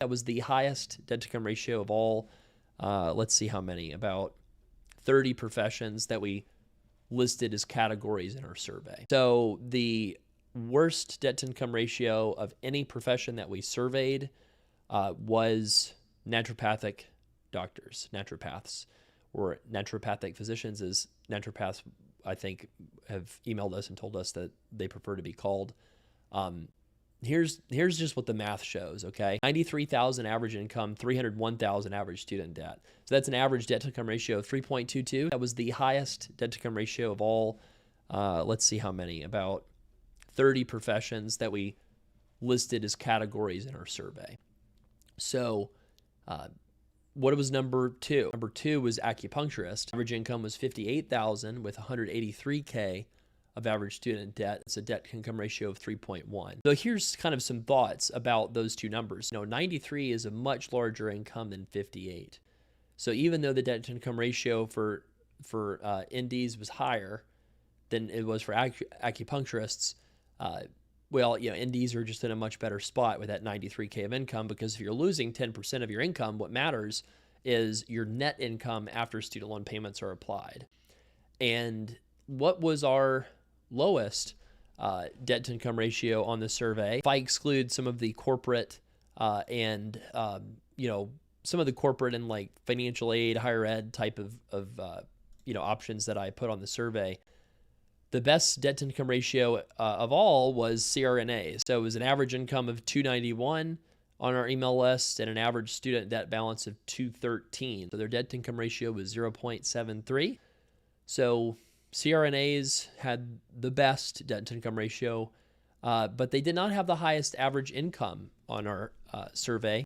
That was the highest debt-to-income ratio of all, let's see how many, about 30 professions that we listed as categories in our survey. So the worst debt-to-income ratio of any profession that we surveyed was naturopathic doctors, naturopaths, or naturopathic physicians, as naturopaths, I think, have emailed us and told us that they prefer to be called. Here's just what the math shows, okay? 93,000 average income, 301,000 average student debt. So that's an average debt-to-income ratio of 3.22. That was the highest debt-to-income ratio of all, let's see how many, about 30 professions that we listed as categories in our survey. So what was number two? Number two was acupuncturist. Average income was 58,000 with 183K of average student debt. It's a debt-to-income ratio of 3.1. So here's kind of some thoughts about those two numbers. 93 is a much larger income than 58. So even though the debt-to-income ratio for NDs was higher than it was for acupuncturists, well, NDs are just in a much better spot with that 93K of income, because if you're losing 10% of your income, what matters is your net income after student loan payments are applied. And what was our lowest debt-to-income ratio on the survey? If I exclude some of the corporate and some of the corporate and like financial aid, higher ed type of options that I put on the survey, the best debt-to-income ratio of all was CRNAs. So it was an average income of 291 on our email list and an average student debt balance of 213. So their debt-to-income ratio was 0.73. So CRNAs had the best debt-to-income ratio, but they did not have the highest average income on our survey.